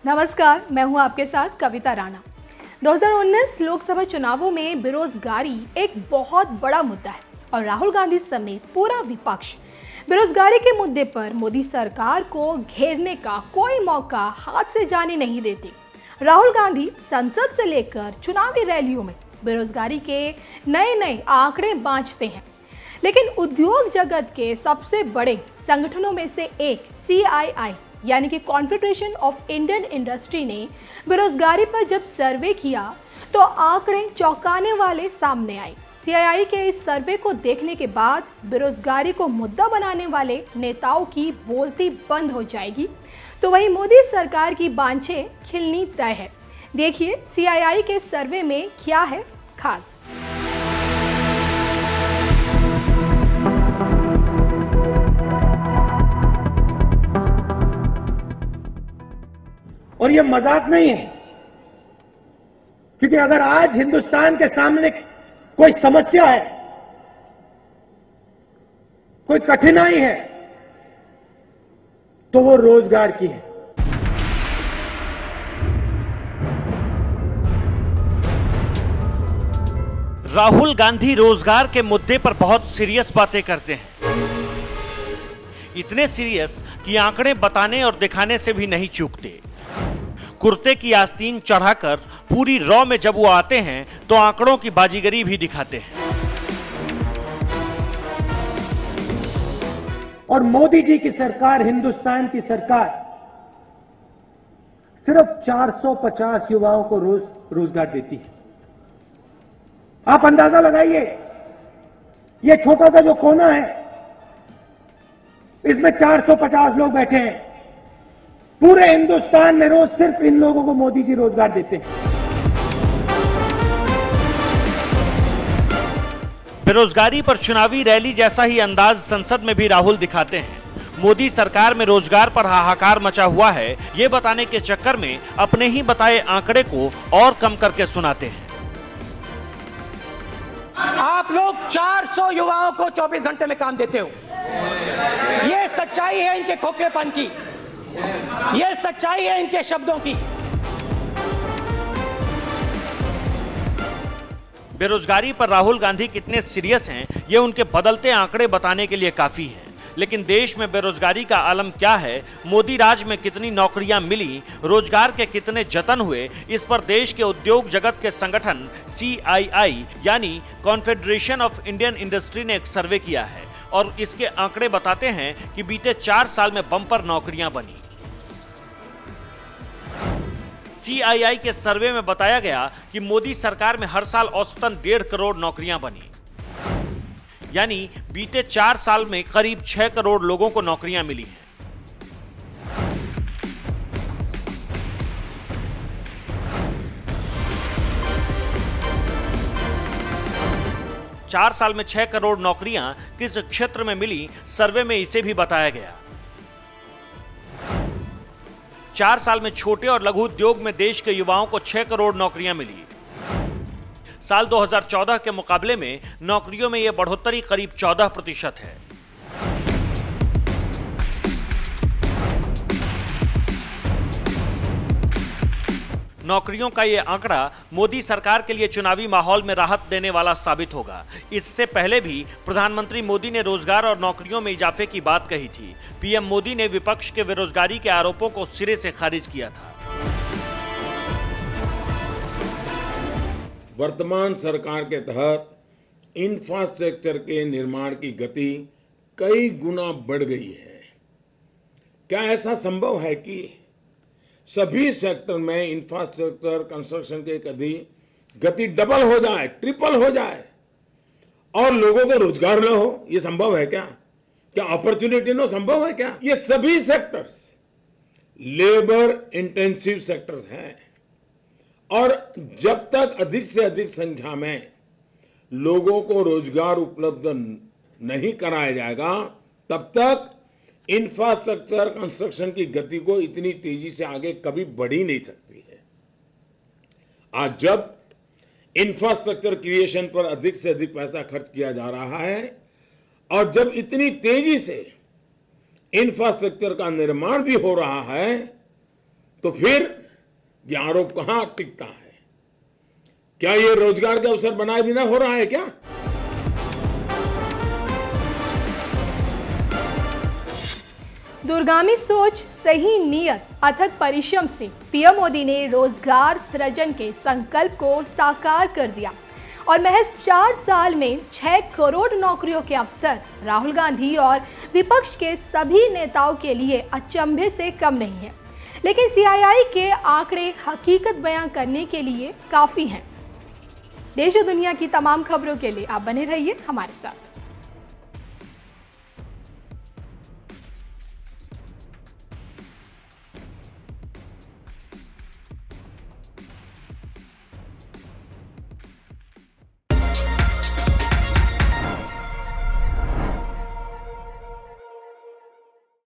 नमस्कार, मैं हूं आपके साथ कविता राणा। 2019 लोकसभा चुनावों में बेरोजगारी एक बहुत बड़ा मुद्दा है और राहुल गांधी समेत पूरा विपक्ष बेरोजगारी के मुद्दे पर मोदी सरकार को घेरने का कोई मौका हाथ से जाने नहीं देती। राहुल गांधी संसद से लेकर चुनावी रैलियों में बेरोजगारी के नए आंकड़े बांटते हैं, लेकिन उद्योग जगत के सबसे बड़े संगठनों में से एक CII यानी कि कॉन्फेडरेशन ऑफ इंडियन इंडस्ट्री ने बेरोजगारी पर जब सर्वे किया तो आंकड़े चौंकाने वाले सामने आए। CII के इस सर्वे को देखने के बाद बेरोजगारी को मुद्दा बनाने वाले नेताओं की बोलती बंद हो जाएगी, तो वहीं मोदी सरकार की बांछें खिलनी तय है। देखिए CII के सर्वे में क्या है खास। और ये मजाक नहीं है, क्योंकि अगर आज हिंदुस्तान के सामने कोई समस्या है, कोई कठिनाई है, तो वो रोजगार की है। राहुल गांधी रोजगार के मुद्दे पर बहुत सीरियस बातें करते हैं, इतने सीरियस कि आंकड़े बताने और दिखाने से भी नहीं चूकते। कुर्ते की आस्तीन चढ़ाकर पूरी रॉ में जब वो आते हैं तो आंकड़ों की बाजीगरी भी दिखाते हैं। और मोदी जी की सरकार, हिंदुस्तान की सरकार, सिर्फ 450 युवाओं को रोजगार देती है। आप अंदाजा लगाइए, ये छोटा सा जो कोना है, इसमें 450 लोग बैठे हैं। पूरे हिंदुस्तान में रोज सिर्फ इन लोगों को मोदी जी रोजगार देते हैं। बेरोजगारी पर चुनावी रैली जैसा ही अंदाज संसद में भी राहुल दिखाते हैं। मोदी सरकार में रोजगार पर हाहाकार मचा हुआ है, ये बताने के चक्कर में अपने ही बताए आंकड़े को और कम करके सुनाते हैं। आप लोग 400 युवाओं को 24 घंटे में काम देते हो। ये सच्चाई है इनके खोखलेपन की, ये सच्चाई है इनके शब्दों की। बेरोजगारी पर राहुल गांधी कितने सीरियस हैं, ये उनके बदलते आंकड़े बताने के लिए काफी है। लेकिन देश में बेरोजगारी का आलम क्या है, मोदी राज में कितनी नौकरियां मिली, रोजगार के कितने जतन हुए, इस पर देश के उद्योग जगत के संगठन CII यानी कॉन्फेडरेशन ऑफ इंडियन इंडस्ट्री ने एक सर्वे किया है और इसके आंकड़े बताते हैं कि बीते 4 साल में बम्पर नौकरियां बनी। CII के सर्वे में बताया गया कि मोदी सरकार में हर साल औसतन 1.5 करोड़ नौकरियां बनी, यानी बीते 4 साल में करीब 6 करोड़ लोगों को नौकरियां मिली हैं। चार साल में 6 करोड़ नौकरियां किस क्षेत्र में मिली, सर्वे में इसे भी बताया गया। 4 साल में छोटे और लघु उद्योग में देश के युवाओं को 6 करोड़ नौकरियां मिली। साल 2014 के मुकाबले में नौकरियों में यह बढ़ोतरी करीब 14% है। नौकरियों का यह आंकड़ा मोदी सरकार के लिए चुनावी माहौल में राहत देने वाला साबित होगा। इससे पहले भी प्रधानमंत्री मोदी ने रोजगार और नौकरियों में इजाफे की बात कही थी। PM मोदी ने विपक्ष के बेरोजगारी के आरोपों को सिरे से खारिज किया था। वर्तमान सरकार के तहत इंफ्रास्ट्रक्चर के निर्माण की गति कई गुना बढ़ गई है। क्या ऐसा संभव है कि सभी सेक्टर में इंफ्रास्ट्रक्चर कंस्ट्रक्शन की गति डबल हो जाए, ट्रिपल हो जाए और लोगों को रोजगार न हो? ये संभव है क्या? क्या अपॉर्चुनिटी न संभव है क्या? ये सभी सेक्टर्स लेबर इंटेंसिव सेक्टर्स हैं और जब तक अधिक से अधिक संख्या में लोगों को रोजगार उपलब्ध नहीं कराया जाएगा, तब तक इंफ्रास्ट्रक्चर कंस्ट्रक्शन की गति को इतनी तेजी से आगे कभी बढ़ ही नहीं सकती है। आज जब इंफ्रास्ट्रक्चर क्रिएशन पर अधिक से अधिक पैसा खर्च किया जा रहा है और जब इतनी तेजी से इंफ्रास्ट्रक्चर का निर्माण भी हो रहा है, तो फिर ये आरोप कहां टिकता है? क्या ये रोजगार के अवसर बनाए बिना हो रहा है क्या? दूरगामी सोच, सही नीयत, अथक परिश्रम से पीएम मोदी ने रोजगार सृजन के संकल्प को साकार कर दिया और महज 4 साल में 6 करोड़ नौकरियों के अवसर राहुल गांधी और विपक्ष के सभी नेताओं के लिए अचंभे से कम नहीं है। लेकिन सीआईआई के आंकड़े हकीकत बयां करने के लिए काफी हैं। देश और दुनिया की तमाम खबरों के लिए आप बने रहिए हमारे साथ।